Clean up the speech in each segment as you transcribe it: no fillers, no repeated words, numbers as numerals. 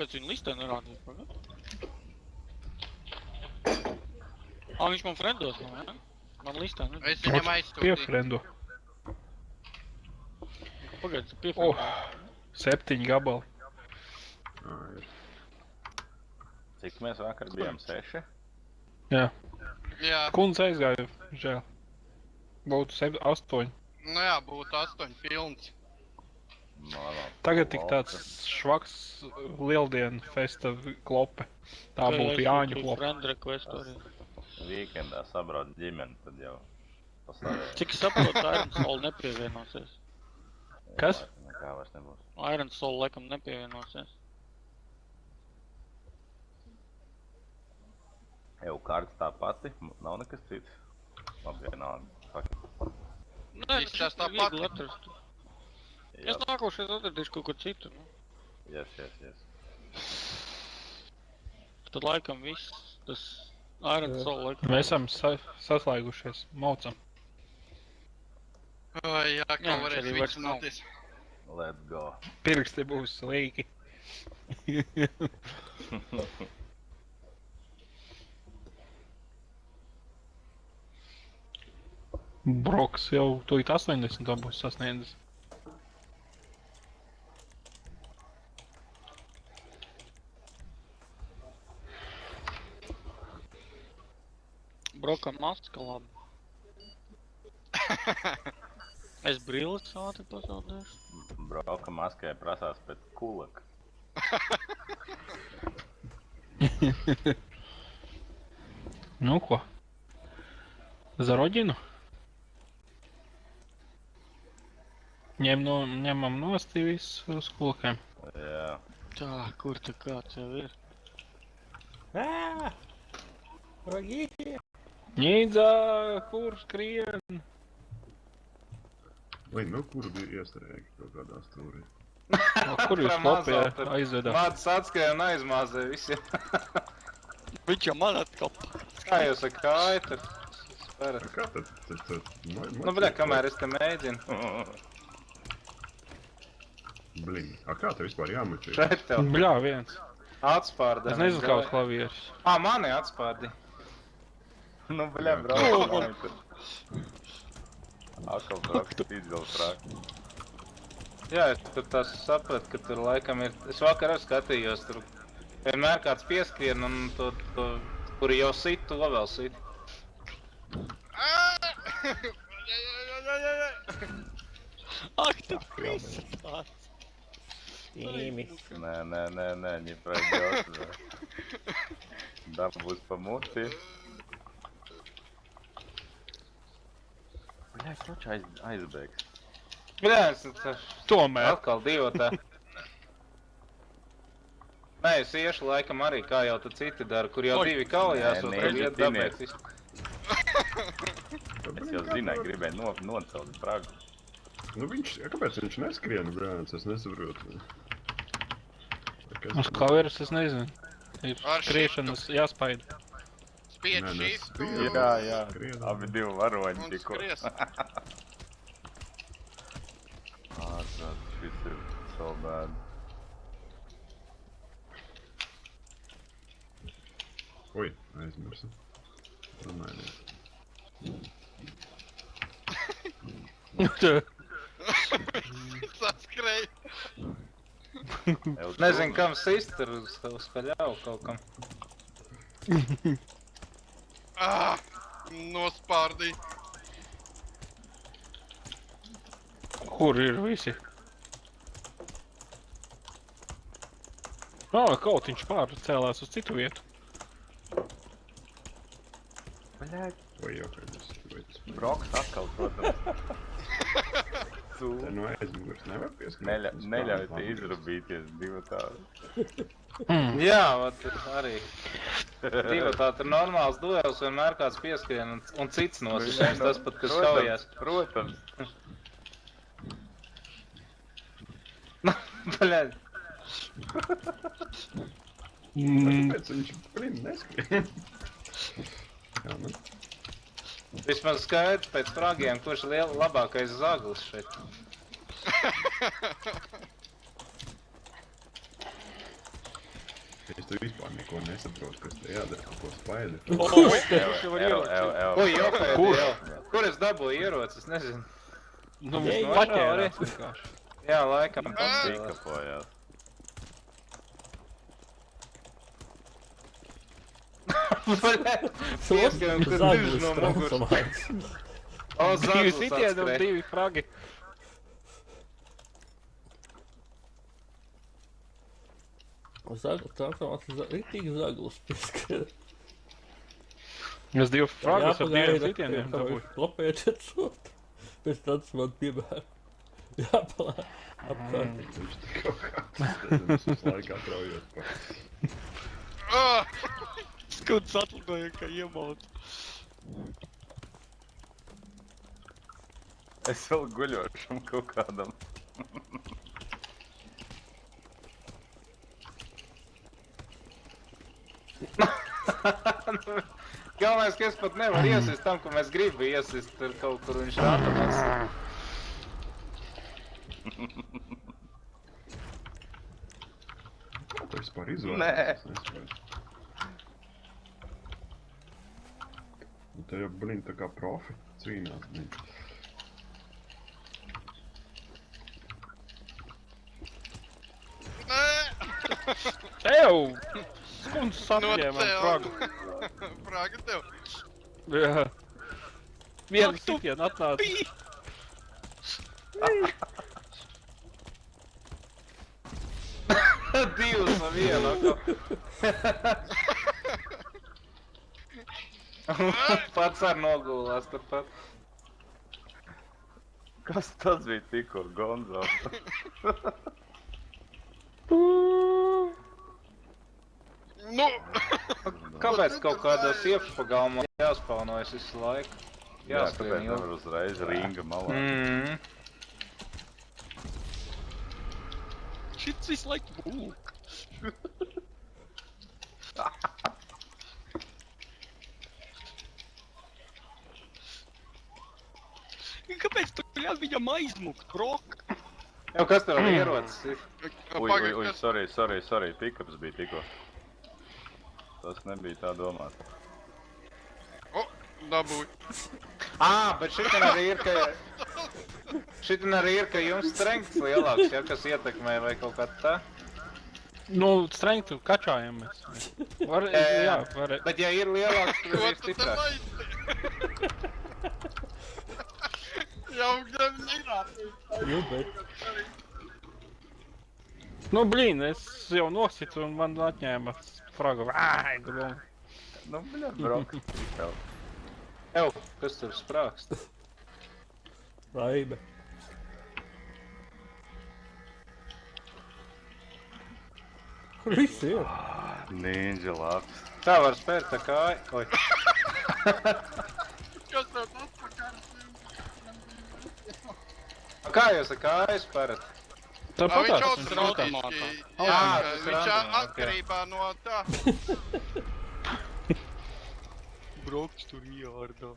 pēc viņa listē nerādīt, pagad? Viņš man friendos nav, ja? Man listē nerādīt. Es viņam aizsūtīju. Piefrendo. Pagaid, tu piefrendo. 7 gabali. Ir. Cik mēs vakar bijām 6? Jā. Jā, Kundze aizgāja, žēl. Būtu 8. nu jā, būtu 8 pilns. Tagad tik tāds švaks lieldienu festa klope. Tā būtu Jāņu klope. Friend request arī. Vīkendā sabrauc ģimeni, tad jau pastāvēja. Cik es saprotu, Iron Soul nepievienosies. Kas? Nekā vairs nebūs. Iron Soul laikam nepievienosies. Jau kārtas tā pati, nav nekas cits. Labi, vienalga. Nē, Viss tas tā viegli pati. atrast. Es nākošais atradīšu kaut ko citu, nu. Yes. Tad laikam viss, tas Iron Soul laikam. Mēs esam saslēgušies, maucam. Vai jā, Jā, kā varēs arī viss vairs nav. noties. Let's go. Pirksti būs līki. Broks jau tūlīt 80 to būs sasniedzis. Brokam maska labi. Es brilles ātri pazaudēšu. Brauka maskē prasās pēc kulaka. Nu ko? Zaroģinu? Ņemam nosti visu uz kulakiem. Jā. Tā, kur te kāds jau ir? Ņīdzā, kur skrien? Vai nu kur bija iestrēgi kaut kādā stūrī? Kur jūs kopie aizvedā? Mācis atskrēja un aizmāzēja visiem. Viņš jau man atkal. Kā jūs ar kāju tur sperat? Kā tad? Nu, bļa, kamēr es te mēģinu. Blin, kā te vispār jāmučī? Šeit tev Bļā, viens. atspārda. Es nezinu, kā uz klavieres. Mani atspārdi. Nu, bļa, brauka. Akal brauka pīdzela frāka. Jā, es tur tās sapratu, ka tur laikam ir... Es vakar arī skatījos, tur vienmēr kāds pieskrien un to kuri jau sit, to vēl sit. Ak, tu visi tāds. Nē, не пройдёт. Да, būs pa muti. Bļā, kroč aizbēgs. Jā, es Tomēr. atkal divotā. Nē, es iešu laikam arī, kā jau tu citi dara, kur jau divi kaujās, Nē, un nē, tad iet Tinies. dabēs visu. Es jau zināju, gribēju nocelt pragu. Nu kāpēc viņš neskrien, brāns? Es nesaprotu. Uz klavieres es nezinu. Ir Ar skriešanas jāspaida. Spied Nē, šiftu spied. Jā, Skrien. abi divi varoņi un tikko. skries. Ārprāt, šis ir so bad. Oi, aizmirsu. Domājies. Saskrēj. Nezinu, kam sist tur uz paļauju kaut kam. Nospārdī. Kur ir visi? Kautiņš pārcēlās uz citu vietu. Bļāj, Oi, jau kādas. Broks atkal, protams. Te no aizmugurs nevar pieskrien. Neļauj te izrubīties divu tādu. Jā, vat arī. Divotā tur normāls duels, vienmēr kāds pieskrien un cits nosisēs, tas pat, kas kaujās. Protams. Bļaļ. Kāpēc viņš, neskrien? Jā, nu. Vismaz skaidrs pēc fragiem, kurš ir labākais zaglis šeit. Es tu vispār neko nesaprotu, kas te jādara, kaut ko spaidi. Kurš jau var ieroci? Oi, jokēdi, Kurš? jā. Kur es dabūju ieroci, es nezinu. Nu, Ei, paķērās vienkārši. Jā, laikam Pika pats. pojās. Pieskajam, kur diži no muguras. O, Divi zaglis sitieni un atskrēja. 2 fragi. Transformācijas rītīgi zaglis pieskrēja. Es 2 fragus ar 2 sitieniem dabūju. Klopēja 4. Pēc tāds man piemēra. Jāpalā. Apkārt. Viņš te kaut kāds, tas visu laiku atraujot pa. Ah! Skuts atlidoja, ka iemauc. Es vēl guļošam kaut kādam. Galvenais, ka es pat nevaru iesist tam, ko mēs gribu iesist, tur kaut kur viņš rātamās. Kā tu vispār izvēlies? Nē. Es nesaprotu. Nu, te jau, blin, tā kā profi cīnās, blin. Ew! Skunds apņēma Nocēl. fragu. Fraga tev. Jā. Vienu Ak, tu sitienu atnāca. Divas no viena. Pats ar nogulās turpat. Kas tas bija tikko, Gonzo? Nu! Kāpēc kaut kādos iekšpagalmos jāspaunojas visu laiku? Jā, kāpēc Jāskrien nevar ilgi. uzreiz ringa malā? Šits visu laiku būk. Kāpēc tu ļauj viņam aizmukt, brok? Jau kas tur ar ierocis ir? Ui, sorry, pikaps bija tikko. Tas nebija tā domāts. O, dabūj. Ā, bet šitin arī ir, ka... Šitin arī ir, ka jums strengths lielāks, ja, kas ietekmē vai kaut kā tā. Nu, strengtu kačājam mēs. Var, jā, var. Bet ja ir lielāks, tad Ko ir tu te stiprāks. laisti? Jau gan nerāt. Nu, bet. Nu, blīn, es jau nositu un man atņēma fragu. Ai, glum. Nu, bļa, brok. Tikau. Ew, kas tur sprākst? Raibe. Kur viss ir? Ninja labs. Tā var spērt tā kāju. Oi. Kas tev tas pakar? Kā jūs ar kāju spērat? Tāpat Viņš tās viņš automātiski. automātā. Jā, tas ir viņš automātiski, atkarībā no tā. Broks tur jārdā.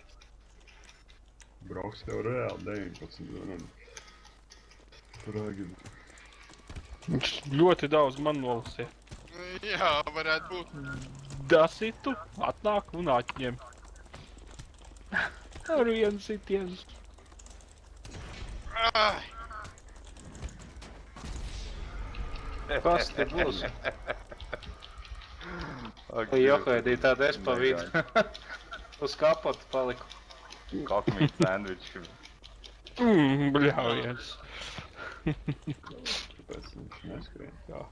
Brauks tev reāli 19, un... Fragi. Viņš ļoti daudz man nolasīja. Jā, varētu būt. Dasitu, atnāk un atņem. Ar vienu sitienu. Ai, Kas te būs? Ak, Johaidī tāda es pa vidu. Uz kapotu paliku. Kokmīt sandviči. Bļaujies. Tāpēc viņš neskrien. Jā.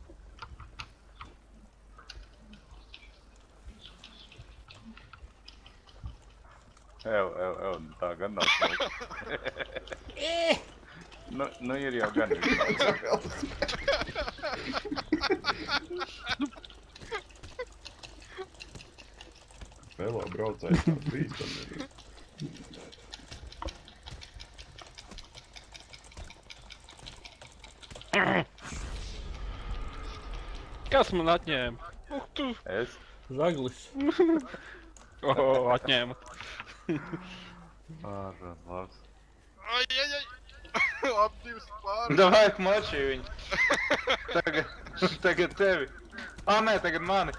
Ew, tā gan nav smuki. Nu ir jau gan Vēlā braucējs tā bīstam ir. Kas man atņēma? Tu! Es? Zaglis. Atņēma. Ārā, labs. ai. Ap divas pāri. Davai, moči viņu. Tagad tevi. Nē, tagad mani.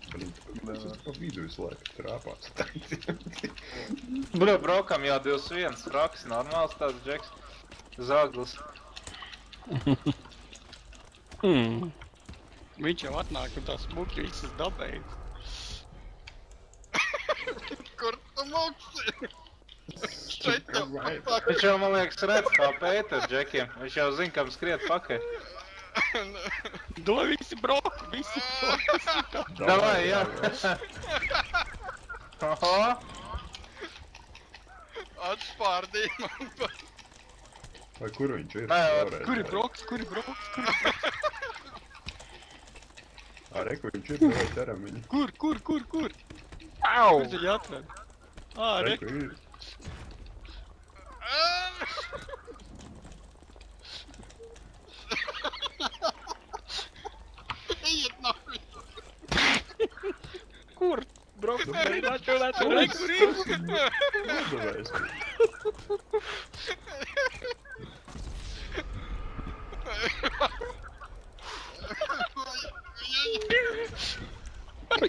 Blin, kāpēc es pa vidu visu laiku trāpās? Bļa, braukam jau 21. Fraks, normāls tāds džeks. Zaglis. Viņš jau atnāk un tā smuki visas dabējas. Kur tu muksi? Šeit jau Viņš jau, man liekas, redz kā Pēter džekiem. Viņš jau zina, kam skriet pakaļ. Dod visi broku, visi broku. Davai, jā. Oho. atspārdīja man pa... Vai kur viņš ir? Nē, Vēlreiz, Kur ir vai? broks, kur ir broks? Ā, re, kur viņš ir? Vai ķeram viņu? Kur? Au! Kur viņi atrada? Ā, Re, re, kur ir? Ejiet no Kur? Broks, načo, re, kur ir? Nodevējs.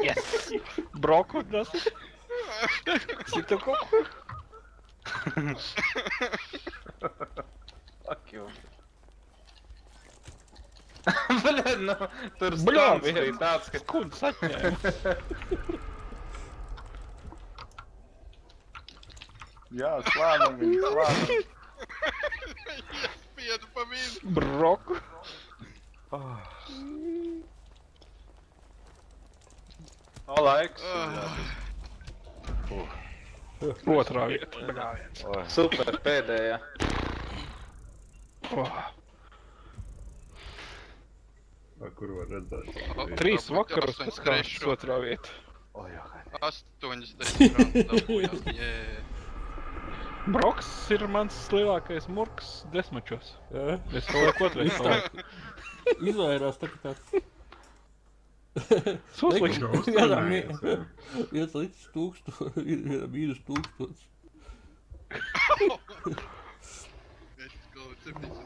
Yes! Broku, tas ir. Šito kaut ko. Fuck you. Bļa, nu, tur Bļa, stāvs bija viens. tāds, ka... Kuns atņēma. Jā, slānam viņu, slānam. Spiedu pa vidu. Broku. O, laiks. Otrā vieta. Bļāviens. Oi. Super, pēdējā. Oh. Vai kur var redzēt? 3 vakaros pēc kārtas otrā vieta. Oi, oi. 80 grādu dabūjās, jē. Broks ir mans lielākais murks desmačos. Jā. Es kaut ko otrais stāvu. Izvairās tā kā tāds. Sūsliks. Jā, viens līdz 1000, mīnus 1000. Let's go, 70.